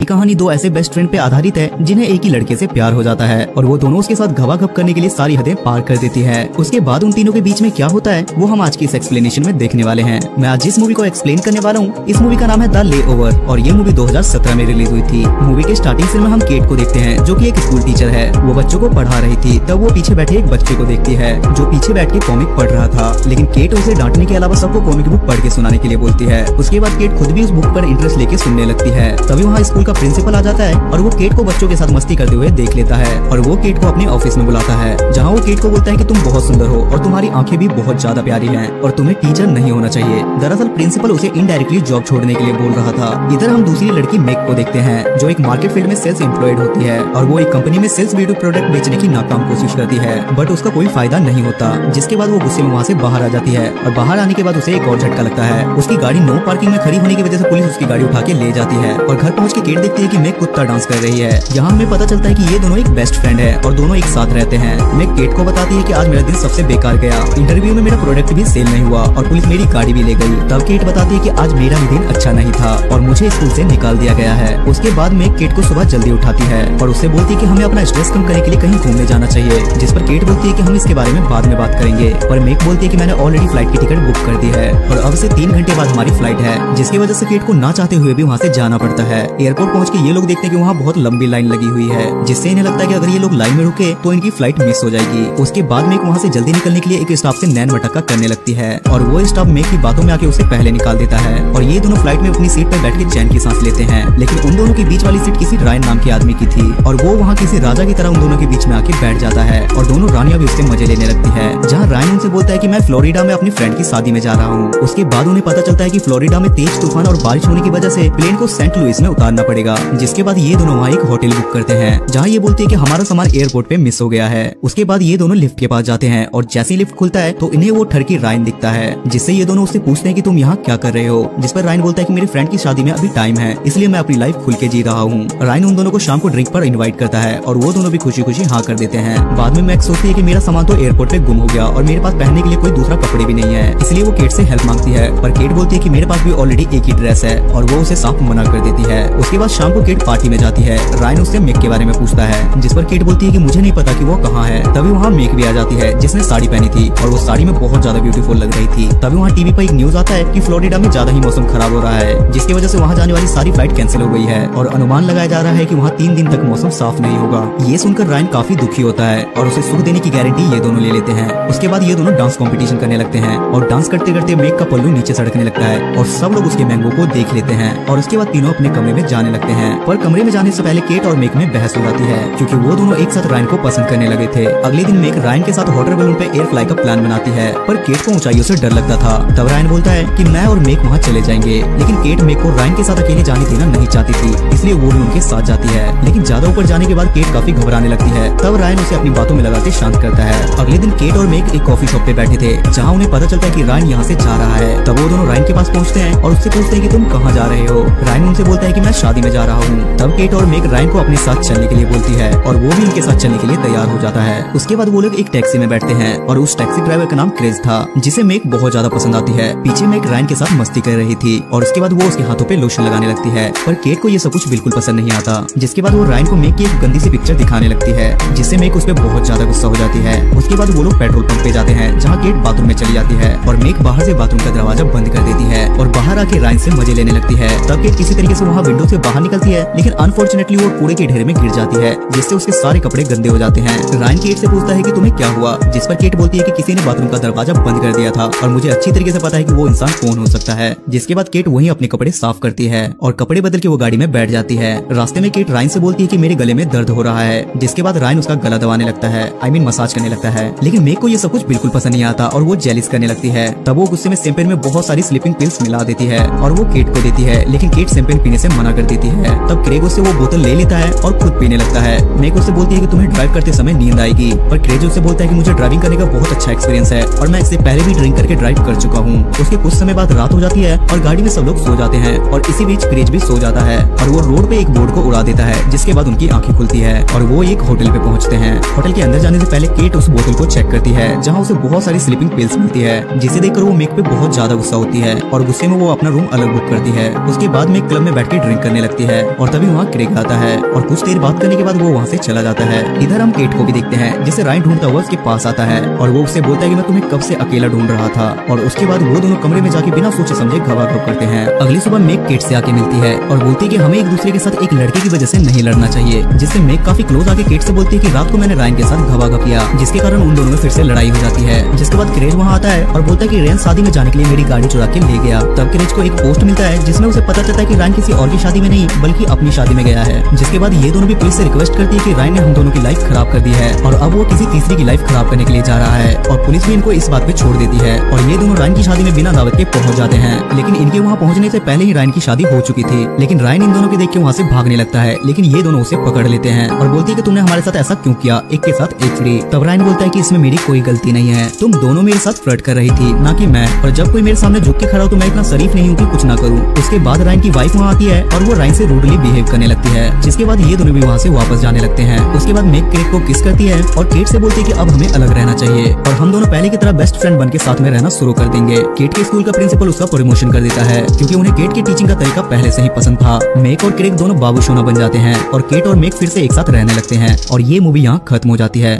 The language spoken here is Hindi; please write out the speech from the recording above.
कहानी दो ऐसे बेस्ट फ्रेंड पे आधारित है जिन्हें एक ही लड़के से प्यार हो जाता है और वो दोनों उसके साथ घबाघब करने के लिए सारी हदें पार कर देती है। उसके बाद उन तीनों के बीच में क्या होता है वो हम आज की इस एक्सप्लेनेशन में देखने वाले हैं। मैं आज जिस मूवी को एक्सप्लेन करने वाला हूँ इस मूवी का नाम है द लेओवर और ये मूवी 2017 में रिलीज हुई थी। मूवी के स्टार्टिंग सीन में हम केट को देखते हैं जो कि एक स्कूल टीचर है। वो बच्चों को पढ़ा रही थी तब वो पीछे बैठे एक बच्चे को देखती है जो पीछे बैठ के कॉमिक पढ़ रहा था, लेकिन केट उसे डांटने के अलावा सबको कॉमिक बुक पढ़ के सुनाने के लिए बोलती है। उसके बाद केट खुद भी उस बुक पर इंटरेस्ट लेके सुनने लगती है। तभी वहाँ स्कूल का प्रिंसिपल आ जाता है और वो केट को बच्चों के साथ मस्ती करते हुए देख लेता है और वो केट को अपने ऑफिस में बुलाता है जहाँ वो केट को बोलता है कि तुम बहुत सुंदर हो और तुम्हारी आंखें भी बहुत ज्यादा प्यारी हैं और तुम्हें टीचर नहीं होना चाहिए। दरअसल प्रिंसिपल उसे इनडायरेक्टली जॉब छोड़ने के लिए बोल रहा था। इधर हम दूसरी लड़की मेक को देखते हैं जो एक मार्केट फील्ड में सेल्स एम्प्लॉयड होती है और वो एक कंपनी में सेल्स ब्यूटी प्रोडक्ट बेचने की नाकाम कोशिश करती है बट उसका कोई फायदा नहीं होता, जिसके बाद वो गुस्से में वहाँ से बाहर आ जाती है और बाहर आने के बाद उसे एक और झटका लगता है। उसकी गाड़ी नो पार्किंग में खड़ी होने की वजह से पुलिस उसकी गाड़ी उठा के ले जाती है और घर पहुँच के केट देखती है कि मेक कुत्ता डांस कर रही है। यहाँ हमें पता चलता है कि ये दोनों एक बेस्ट फ्रेंड है और दोनों एक साथ रहते हैं। मैं केट को बताती है कि आज मेरा दिन सबसे बेकार गया, इंटरव्यू में मेरा प्रोडक्ट भी सेल नहीं हुआ और पुलिस मेरी गाड़ी भी ले गई। तब केट बताती है कि आज मेरा भी दिन अच्छा नहीं था और मुझे स्कूल से निकाल दिया गया है। उसके बाद मैं केट को सुबह जल्दी उठाती है और उससे बोलती है कि हमें अपना स्ट्रेस कम करने के लिए कहीं घूमने जाना चाहिए, जिस पर केट बोलती है कि हम इसके बारे में बाद में बात करेंगे। पर मेक बोलती है कि मैंने ऑलरेडी फ्लाइट की टिकट बुक कर दी है और अब से 3 घंटे बाद हमारी फ्लाइट है, जिसकी वजह से केट को ना चाहते हुए भी वहाँ से जाना पड़ता है। एयरपोर्ट पहुँच के ये लोग देखते हैं कि वहाँ बहुत लंबी लाइन लगी हुई है, जिससे इन्हें लगता है कि अगर ये लोग लाइन में रुके तो इनकी फ्लाइट मिस हो जाएगी। उसके बाद मेक वहाँ से जल्दी निकलने के लिए एक स्टाफ से नैन मटक्का करने लगती है और वो स्टाफ मेक की बातों में आके उसे पहले निकाल देता है और ये दोनों फ्लाइट में अपनी सीट पर बैठ के चैन की सांस लेते हैं। लेकिन उन दोनों के बीच वाली सीट किसी रायन नाम के आदमी की थी और वो वहाँ किसी राजा की तरह उन दोनों के बीच में आके बैठ जाता है और दोनों रानियां भी उससे मजे लेने लगती है। जहाँ रायन उनसे बोलता है कि मैं फ्लोरिडा में अपनी फ्रेंड की शादी में जा रहा हूँ। उसके बाद उन्हें पता चलता है कि फ्लोरिडा में तेज तूफान और बारिश होने की वजह से प्लेन को सेंट लुइस में उतारना पड़ेगा, जिसके बाद ये दोनों वहाँ एक होटल बुक करते हैं जहाँ ये बोलते हैं कि हमारा सामान एयरपोर्ट पे मिस हो गया है। उसके बाद ये दोनों लिफ्ट के पास जाते हैं और जैसे ही लिफ्ट खुलता है तो इन्हें वो ठरकी रायन दिखता है, जिससे ये दोनों उससे पूछते हैं कि तुम यहाँ क्या कर रहे हो, जिस पर रायन बोलता है कि मेरी फ्रेंड की शादी में अभी टाइम है इसलिए मैं अपनी लाइफ खुल के जी रहा हूँ। रायन उन दोनों को शाम को ड्रिंक पर इन्वाइट करता है और वो दोनों भी खुशी खुशी हाँ कर देते हैं। बाद में मैक्स सोचती है कि मेरा सामान तो एयरपोर्ट पे गुम हो गया और मेरे पास पहनने के लिए कोई दूसरा कपड़े भी नहीं है, इसलिए वो केट से हेल्प मांगती है पर केट बोलती है कि मेरे पास भी ऑलरेडी एक ही ड्रेस है और वो उसे साफ मना कर देती है। उसके बाद शाम को केट पार्टी में जाती है। रायन उससे मेक के बारे में पूछता है जिस पर केट बोलती है कि मुझे नहीं पता कि वो कहाँ है। तभी वहाँ मेक भी आ जाती है जिसने साड़ी पहनी थी और वो साड़ी में बहुत ज्यादा ब्यूटीफुल लग रही थी। तभी वहाँ टीवी पर एक न्यूज आता है कि फ्लोरिडा में ज्यादा ही मौसम खराब हो रहा है, जिसकी वजह से वहाँ जाने वाली सारी फ्लाइट कैंसिल हो गई है और अनुमान लगाया जा रहा है कि वहाँ 3 दिन तक मौसम साफ नहीं होगा। ये सुनकर रायन काफी दुखी होता है और उसे सुख देने की गारंटी ये दोनों ले लेते हैं। उसके बाद ये दोनों डांस कंपटीशन करने लगते हैं और डांस करते करते मेक का पल्लू नीचे सड़कने लगता है और सब लोग उसके मैंगो को देख लेते हैं और उसके बाद तीनों अपने कमरे में जाने लगते हैं। पर कमरे में जाने से पहले केट और मेक में बहस हो जाती है क्योंकि वो दोनों एक साथ रायन को पसंद करने लगे थे। अगले दिन मेक रायन के साथ हॉटर बलून पे एयर फ्लाई का प्लान बनाती है पर केट को ऊंचाइयों से डर लगता था। तब रायन बोलता है कि मैं और मेक वहाँ चले जाएंगे, लेकिन केट मेक को रायन के साथ अकेले जाने देना नहीं चाहती थी इसलिए वो भी उनके साथ जाती है। लेकिन ज्यादा ऊपर जाने के बाद केट काफी घबराने लगती है। तब रायन उसे अपनी बातों में लगा के शांत करता है। अगले दिन केट और मेक एक कॉफी शॉप पे बैठे थे जहाँ उन्हें पता चलता है कि रायन यहाँ से जा रहा है। तब वो दोनों रायन के पास पहुँचते हैं और उससे पूछते हैं कि तुम कहाँ जा रहे हो। रायन उनसे बोलता है कि मैं शादी में जा रहा हूँ। तब केट और मेक रायन को अपने साथ चलने के लिए बोलती है और वो भी उनके साथ चलने के लिए तैयार हो जाता है। उसके बाद वो लोग एक टैक्सी में बैठते हैं और उस टैक्सी ड्राइवर का नाम क्रेज था जिसे मेक बहुत ज्यादा पसंद आती है। पीछे मेक रायन के साथ मस्ती कर रही थी और उसके बाद वो उसके हाथों पे लोशन लगाने लगती है पर केट को ये सब कुछ बिल्कुल पसंद नहीं आता, जिसके बाद वो रायन को मेक की एक गंदी सी पिक्चर दिखाने लगती है जिससे मेक उस पर बहुत ज्यादा गुस्सा हो जाती है। उसके बाद वो लोग पेट्रोल पंप पे जाते हैं जहाँ केट बाथरूम में चली जाती है और मेक बाहर से बाथरूम का दरवाजा बंद कर देती है और बाहर आके रायन से मजे लेने लगती है। तब केट किसी तरीके से वहाँ विंडो से बाहर निकलती है, लेकिन अनफॉर्चुनेटली वो कूड़े के ढेर में गिर जाती है जिससे उसके सारे कपड़े गंदे हो जाते हैं। रायन केट से पूछता है कि तुम्हें क्या हुआ, जिस पर केट बोलती है कि किसी ने बाथरूम का दरवाजा बंद कर दिया था और मुझे अच्छी तरीके से पता है कि वो इंसान कौन हो सकता है। जिसके बाद केट वहीं अपने कपड़े साफ करती है और कपड़े बदल के वो गाड़ी में बैठ जाती है। रास्ते में केट रायन से बोलती है कि मेरे गले में दर्द हो रहा है, जिसके बाद रायन उसका गला दबाने लगता है, मसाज करने लगता है। लेकिन मेक को ये सब कुछ बिल्कुल पसंद नहीं आता और वो जेलिस करने लगती है। तब वो गुस्से में शैंपेन में बहुत सारी स्लीपिंग पिल्स मिला देती है और वो केट को देती है, लेकिन केट शैंपेन पीने से मना कर देती है। तब क्रेग उससे वो बोतल ले लेता है और खुद पीने लगता है। मेक उससे बोलती है कि तुम्हें ड्राइव करते समय नींद आएगी, पर क्रेग उससे बोलता है कि मुझे ड्राइविंग करने का बहुत अच्छा एक्सपीरियंस है और मैं इससे पहले भी ड्रिंक करके ड्राइव कर चुका हूँ। उसके कुछ समय बाद रात हो जाती है और गाड़ी में सब लोग सो जाते हैं और इसी बीच क्रेज भी सो जाता है और वो रोड पे एक बोर्ड को उड़ा देता है, जिसके बाद उनकी आंखें खुलती है और वो एक होटल पे पहुंचते हैं। होटल के अंदर जाने से पहले केट उस बोतल को चेक करती है जहाँ उसे बहुत सारी स्लीपिंग पिल्स मिलती है, जिसे देखकर वो मेक पे बहुत ज्यादा गुस्सा होती है और गुस्से में वो अपना रूम अलग बुक करती है। उसके बाद मेक क्लब में बैठ के ड्रिंक करने लगती लगती है और तभी वहाँ क्रेग आता है और कुछ देर बात करने के बाद वो वहाँ से चला जाता है। इधर हम केट को भी देखते हैं जिसे रायन ढूंढता हुआ उसके पास आता है और वो उससे बोलता है कि मैं तुम्हें कब से अकेला ढूंढ रहा था। और उसके बाद वो दोनों कमरे में जाके बिना सोचे समझे घबाघब करते हैं। अगली सुबह मेग केट से आके मिलती है और बोलती है कि हमें एक दूसरे के साथ एक लड़के की वजह से नहीं लड़ना चाहिए, जिससे मेग काफी क्लोज आके केट से बोलती है कि रात को मैंने रायन के साथ घबाघब किया, जिसके कारण उन दोनों में फिर से लड़ाई हो जाती है। जिसके बाद क्रेज वहाँ आता है और बोलता है कि रेन शादी में जाने के लिए मेरी गाड़ी चुरा के ले गया। तब क्रेज को एक पोस्ट मिलता है जिसमें उसे पता चलता है कि रायन किसी और की शादी में नहीं बल्कि अपनी शादी में गया है। जिसके बाद ये दोनों भी पुलिस से रिक्वेस्ट करती है कि रायन ने हम दोनों की लाइफ खराब कर दी है और अब वो किसी तीसरी की लाइफ खराब करने के लिए जा रहा है और पुलिस भी इनको इस बात पे छोड़ देती है और ये दोनों रायन की शादी में बिना दावत के पहुंच जाते हैं। लेकिन इनके वहाँ पहुंचने से पहले ही रायन की शादी हो चुकी थी। लेकिन रायन इन दोनों के देख के वहाँ से भागने लगता है, लेकिन ये दोनों उसे पकड़ लेते हैं और बोलती है कि तुमने हमारे साथ ऐसा क्यों किया, एक के साथ एक फ्री। तब रायन बोलता है कि इसमें मेरी कोई गलती नहीं है, तुम दोनों मेरे साथ फ्लर्ट कर रही थी ना कि मैं, और जब कोई मेरे सामने झुक के खड़ा हो तो मैं इतना शरीफ नहीं हूँ कि कुछ ना करूँ। उसके बाद रायन की वाइफ वहाँ आती है और वो रायन से रूडली बिहेव करने लगती है, जिसके बाद ये दोनों भी वहाँ से वापस जाने लगते हैं। उसके बाद मेग केट को किस करती है और केट से बोलती है कि अब हमें अलग रहना चाहिए और हम दोनों पहले की तरह बेस्ट फ्रेंड बन के साथ में रहना शुरू कर देंगे। केट के स्कूल का प्रिंसिपल उसका प्रमोशन कर देता है क्योंकि उन्हें केट की टीचिंग का तरीका पहले से ही पसंद था। मेग और क्रेग दोनों बाबू सोना बन जाते हैं और केट और मेग फिर से एक साथ रहने लगते हैं और ये मूवी यहाँ खत्म हो जाती है।